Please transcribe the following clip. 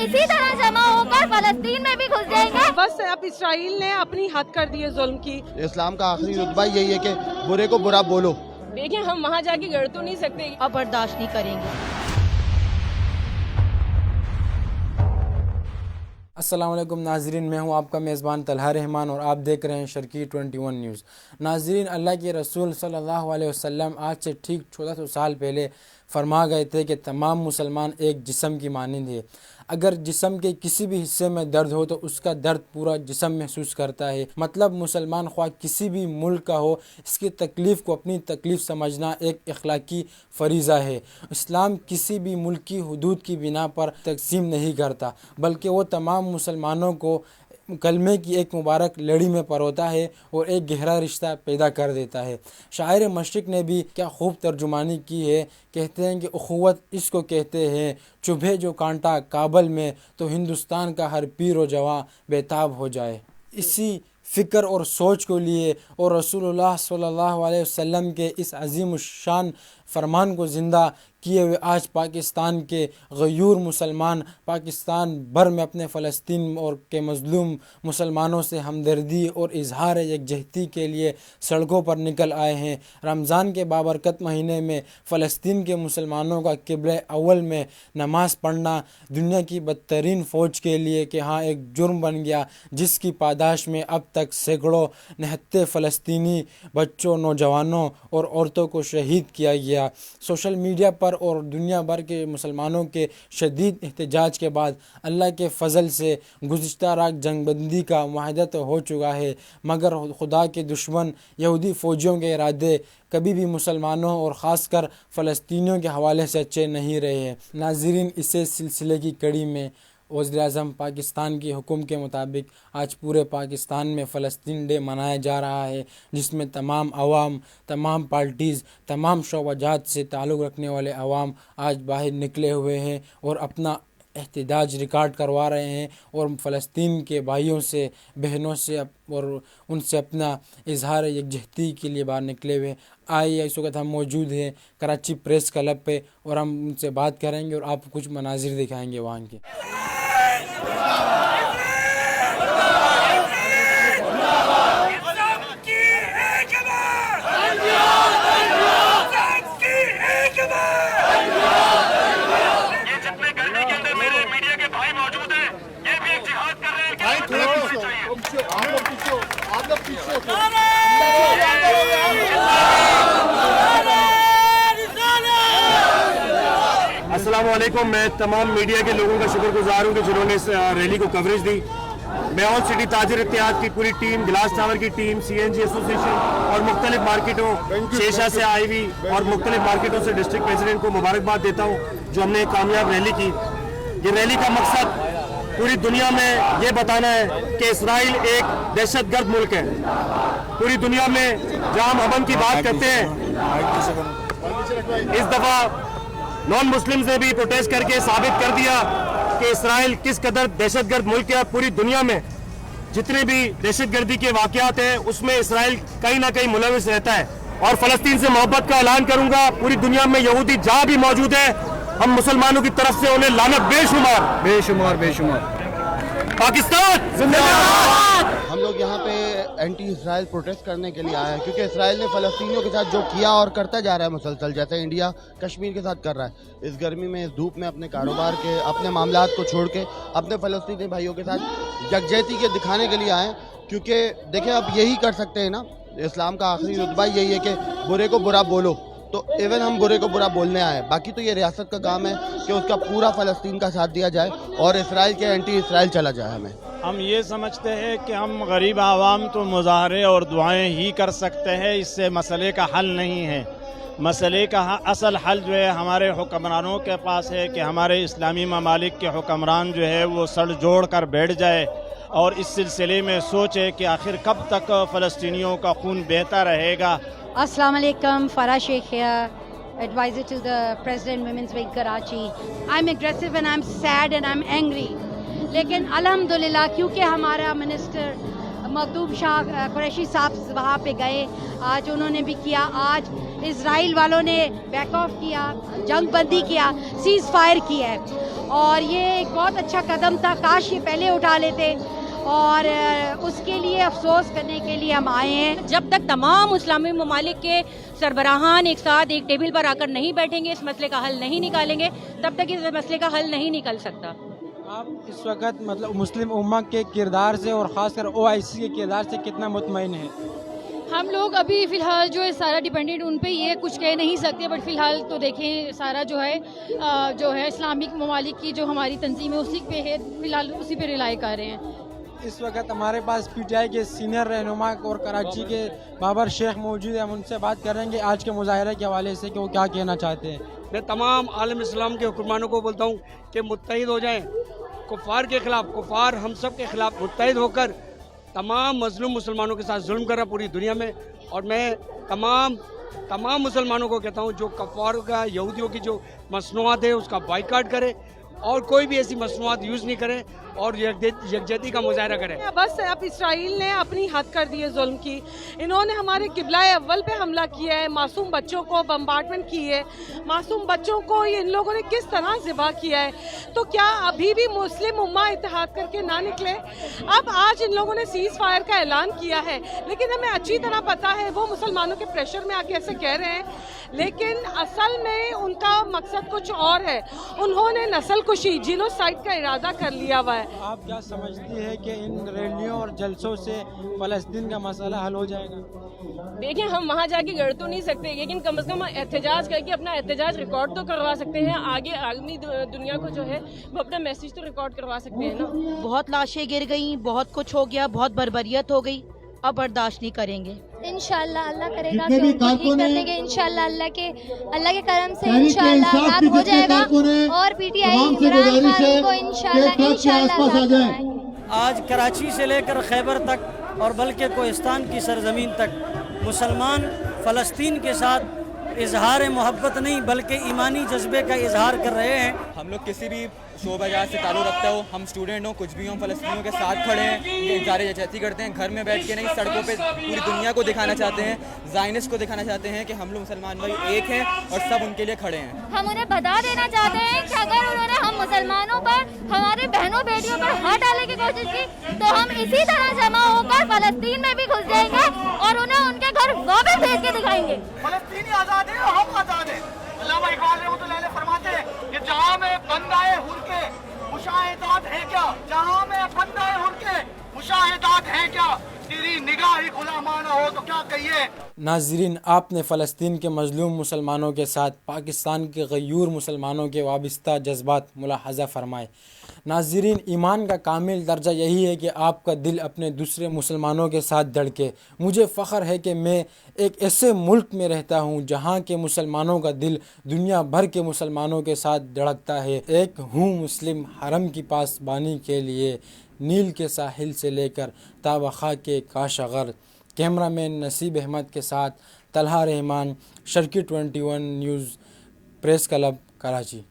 इसी तरह जमा होकर फलस्तीन में भी घुस जाएंगे। बस अब इसराइल ने अपनी हद कर दी है जुल्म की। इस्लाम का आखिरी रुतबा यही है कि बुरे को बुरा बोलो। देखिए हम वहाँ जाके गड़ तो नहीं सकते, अब बर्दाश्त नहीं करेंगे। अस्सलाम वालेकुम नाजरीन, मैं हूं आपका मेज़बान तलहा रहमान और आप देख रहे हैं शर्की 21 न्यूज़। नाजरीन, अल्लाह के रसूल सल्लल्लाहु अलैहि वसल्लम आज से ठीक 1400 साल पहले फरमा गए थे कि तमाम मुसलमान एक जिस्म की मानिंद है। अगर जिस्म के किसी भी हिस्से में दर्द हो तो उसका दर्द पूरा जिस्म महसूस करता है। मतलब मुसलमान ख्वाह किसी भी मुल्क का हो, इसकी तकलीफ़ को अपनी तकलीफ़ समझना एक अखलाकी फ़रीज़ा है। इस्लाम किसी भी मुल्क की हुदूद की बिना पर तकसीम नहीं करता, बल्कि वो तमाम मुसलमानों को कलमे की एक मुबारक लड़ी में परोता है और एक गहरा रिश्ता पैदा कर देता है। शायर मशरिक़ ने भी क्या खूब तर्जुमानी की है। कहते हैं कि उख़ुवत इसको कहते हैं, चुभे जो कांटा काबल में तो हिंदुस्तान का हर पीर व जवां बेताब हो जाए। इसी फ़िक्र और सोच को लिए और रसूलुल्लाह सल्लल्लाहु अलैहि वसल्लम के इस अज़ीम शान फरमान को ज़िंदा किए हुए आज पाकिस्तान के गयूर मुसलमान पाकिस्तान भर में अपने फ़लस्तीन और के मज़लूम मुसलमानों से हमदर्दी और इजहार यकजहती के लिए सड़कों पर निकल आए हैं। रमज़ान के बाबरकत महीने में फ़लस्तीन के मुसलमानों का क़िबला अव्वल में नमाज़ पढ़ना दुनिया की बदतरीन फ़ौज के लिए कि हाँ एक जुर्म बन गया, जिसकी पादाश में अब तक सैकड़ों निहत्ते फ़लस्तीनी बच्चों, नौजवानों और औरतों को शहीद किया गया। सोशल मीडिया पर और दुनिया भर के मुसलमानों के शदीद एहतजाज के बाद अल्लाह के फ़ज़ल से गुज़िश्ता रात जंगबंदी का मुआहदा तो हो चुका है, मगर खुदा के दुश्मन यहूदी फ़ौजियों के इरादे कभी भी मुसलमानों और ख़ासकर फ़लस्तीनियों के हवाले से अच्छे नहीं रहे हैं। नाज़रीन, इसी सिलसिले की कड़ी में वज़ीर-ए-आज़म पाकिस्तान की हुक्म के मुताबिक आज पूरे पाकिस्तान में फ़लस्तीन डे मनाया जा रहा है, जिसमें तमाम अवाम, तमाम पार्टीज़, तमाम शोबाजात से ताल्लुक़ रखने वाले अवाम आज बाहर निकले हुए हैं और अपना एहतजाज रिकॉर्ड करवा रहे हैं और फ़लस्तीन के भाइयों से, बहनों से और उनसे अपना इजहार यकजहती के लिए बाहर निकले हुए। आइए, इस वक्त हम मौजूद हैं कराची प्रेस क्लब पे और हम उनसे बात करेंगे और आपको कुछ मनाजिर दिखाएंगे वहाँ के। अस्सलाम वालेकुम। मैं तमाम मीडिया के लोगों का शुक्रगुजार हूँ कि जिन्होंने इस रैली को कवरेज दी। मैं ऑल सिटी ताजिर इत्तेहाद की पूरी टीम, गिलास टावर की टीम, CNG एसोसिएशन और मुख्तलिफ मार्केटों, शेषा से आई हुई और मुख्तलिफ मार्केटों से डिस्ट्रिक्ट प्रेसिडेंट को मुबारकबाद देता हूँ जो हमने एक कामयाब रैली की। ये रैली का मकसद पूरी दुनिया में ये बताना है कि इसराइल एक दहशतगर्द मुल्क है। पूरी दुनिया में जहाँ हम अमन की बात करते हैं, इस दफ़ा नॉन मुस्लिम्स ने भी प्रोटेस्ट करके साबित कर दिया कि इसराइल किस कदर दहशतगर्द मुल्क है। पूरी दुनिया में जितने भी दहशतगर्दी के वाक़यात हैं उसमें इसराइल कहीं ना कहीं मुलविस रहता है। और फ़लस्तीन से मोहब्बत का ऐलान करूंगा, पूरी दुनिया में यहूदी जहाँ भी मौजूद है, हम मुसलमानों की तरफ से उन्हें लानत बेशुमार बेशुमार बेशुमार। पाकिस्तान जिंदाबाद। हम लोग यहाँ पे एंटी इसराइल प्रोटेस्ट करने के लिए आए हैं क्योंकि इसराइल ने फ़लस्तीनियों के साथ जो किया और करता जा रहा है मुसलसल, जैसे इंडिया कश्मीर के साथ कर रहा है। इस गर्मी में, इस धूप में अपने कारोबार के, अपने मामलात को छोड़ के अपने फ़लस्तीनी भाइयों के साथ यकजहती के दिखाने के लिए आए। क्योंकि देखिए, अब यही कर सकते हैं ना, इस्लाम का आखिरी रुतबा यही है कि बुरे को बुरा बोलो। तो इवन हम बुरे को बुरा बोलने आए। बाकी तो ये रियासत का काम है कि उसका पूरा फ़लस्तीन का साथ दिया जाए और इसराइल के एंटी इसराइल चला जाए। हम ये समझते हैं कि हम गरीब आवाम तो मुजाहरे और दुआएं ही कर सकते हैं, इससे मसले का हल नहीं है। मसले का असल हल जो है हमारे हुक्मरानों के पास है कि हमारे इस्लामी ममालिक के हुक्मरान जो है वो सर जोड़ कर बैठ जाए और इस सिलसिले में सोचे कि आखिर कब तक फ़लस्तीनियों का खून बहता रहेगा। अस्सलाम वालेकुम, फरा Sheikh here, advisor to the President Women's Wing Karachi. I'm aggressive and I'm sad and I'm angry. लेकिन अल्हम्दुलिल्लाह क्योंकि हमारा मिनिस्टर मखदूम शाह कुरैशी साहब वहाँ पे गए, आज उन्होंने भी किया। आज इजराइल वालों ने बैक ऑफ किया, जंग बंदी किया, सीज़ फायर किया है اور یہ ایک بہت اچھا قدم تھا، کاش یہ پہلے اٹھا لیتے، اور اس کے لیے افسوس کرنے کے لیے ہم آئے ہیں. جب تک تمام اسلامی ممالک کے سربراہان ایک ساتھ ایک ٹیبل پر آ کر نہیں بیٹھیں گے، اس مسئلے کا حل نہیں نکالیں گے، تب تک اس مسئلے کا حل نہیں نکل سکتا. آپ اس وقت مطلب مسلم امہ کے کردار سے اور خاص کر OIC کے کردار سے کتنا مطمئن ہیں؟ ہم لوگ ابھی فی الحال جو ہے سارا ڈیپینڈنٹ ان پہ یہ کچھ کہہ نہیں سکتے، بٹ فی الحال تو دیکھیں سارا جو ہے اسلامک ممالک کی جو ہماری تنظیم ہے اسی پہ ہے، فی الحال اسی پہ ریلائی کر رہے ہیں. اس وقت ہمارے پاس PTI کے سینئر رہنما اور کراچی کے بابر شیخ موجود ہیں، ہم ان سے بات کریں گے آج کے مظاہرے کے حوالے سے کہ وہ کیا کہنا چاہتے ہیں. میں تمام عالم اسلام کے حکمرانوں کو بولتا ہوں کہ متحد ہو جائیں کفار کے خلاف. کفار ہم سب کے خلاف متحد ہو کر تمام مظلوم مسلمانوں کے ساتھ ظلم کر رہا پوری دنیا میں. اور میں تمام مسلمانوں کو کہتا ہوں جو کفار کا یہودیوں کی جو مصنوعات ہے اس کا بائیکاٹ کرے اور کوئی بھی ایسی مصنوعات یوز نہیں کرے اور یکجہتی کا مظاہرہ کرے. بس اب اسرائیل نے اپنی حد کر دی ہے ظلم کی. انہوں نے ہمارے قبلہ اول پہ حملہ کیا ہے، معصوم بچوں کو بمبارڈمنٹ کی ہے، معصوم بچوں کو ان لوگوں نے کس طرح ذبح کیا ہے. تو کیا ابھی بھی مسلم امہ اتحاد کر کے نہ نکلے؟ اب آج ان لوگوں نے سیز فائر کا اعلان کیا ہے، لیکن ہمیں اچھی طرح پتہ ہے وہ مسلمانوں کے پریشر میں آ کے ایسے کہہ رہے ہیں، لیکن اصل میں ان کا مقصد کچھ اور ہے. انہوں نے نسل کشی جینوسائیڈ کا ارادہ کر لیا ہوا ہے. آپ کیا سمجھتی ہے کہ ان ریلیوں اور جلسوں سے فلسطین کا مسئلہ حل ہو جائے گا؟ دیکھیں ہم وہاں جا کے گڑ تو نہیں سکتے، لیکن کم از کم احتجاج کر کے اپنا احتجاج ریکارڈ تو کروا سکتے ہیں. آگے عالمی دنیا کو جو ہے وہ اپنا میسیج تو ریکارڈ کروا سکتے ہیں نا. بہت لاشیں گر گئیں، بہت کچھ ہو گیا، بہت بربریت ہو گئی، اب برداشت نہیں کریں گے. انشاءاللہ اللہ کرے گا کہ ان کو ٹھیک کر دیں گے. انشاءاللہ اللہ کے کرم سے انشاءاللہ آزاد ہو جائے گا اور PTI عمران خان کو انشاءاللہ آزاد کرائیں گے. آج کراچی سے لے کر خیبر تک اور بلکہ کوہستان کی سرزمین تک مسلمان فلسطین کے ساتھ اظہار محبت نہیں بلکہ ایمانی جذبے کا اظہار کر رہے ہیں. ہم لوگ کسی بھی شعبہ جات سے تعلق رکھتا ہو، ہم اسٹوڈنٹ ہوں، کچھ بھی ہوں، فلسطینیوں کے ساتھ کھڑے ہیں، ان کے اظہار یکجہتی کرتے ہیں. گھر میں بیٹھ کے نہیں، سڑکوں پہ پوری دنیا کو دکھانا چاہتے ہیں، زائنسٹ کو دکھانا چاہتے ہیں کہ ہم لوگ مسلمان بھائی ایک ہیں اور سب ان کے لیے کھڑے ہیں. ہم انہیں بتا دینا چاہتے ہیں کہ اگر انہوں نے ہم مسلمانوں پر، ہمارے بہنوں بیٹیوں پر ہاتھ ڈالنے کی کوشش کی تو ہم اسی طرح جمع ہو کر فلسطین میں بھی گھس جائیں گے اور انہیں ان کے گھر واپس بھیج کے دکھائیں گے. فلسطینی آزاد ہے، ہم آزاد ہیں. علامہ اقبال رحمۃ اللہ علیہ فرماتے ہیں کہ جہاں میں بندہ حر کے مشاہدات ہیں کیا، جہاں میں بندہ حر کے مشاہدات ہیں کیا، تیری نگاہ ہی غلامانہ ہو تو کیا کہیے. ناظرین، آپ نے فلسطین کے مظلوم مسلمانوں کے ساتھ پاکستان کے غیور مسلمانوں کے وابستہ جذبات ملاحظہ فرمائے. ناظرین، ایمان کا کامل درجہ یہی ہے کہ آپ کا دل اپنے دوسرے مسلمانوں کے ساتھ دھڑکے. مجھے فخر ہے کہ میں ایک ایسے ملک میں رہتا ہوں جہاں کے مسلمانوں کا دل دنیا بھر کے مسلمانوں کے ساتھ دھڑکتا ہے. ایک ہوں مسلم حرم کی پاسبانی کے لیے، نیل کے ساحل سے لے کر تا بخا کے کاشغر. کیمرہ مین نصیب احمد کے ساتھ طلحہ رحمان، شرکی 21 نیوز، پریس کلب، کراچی.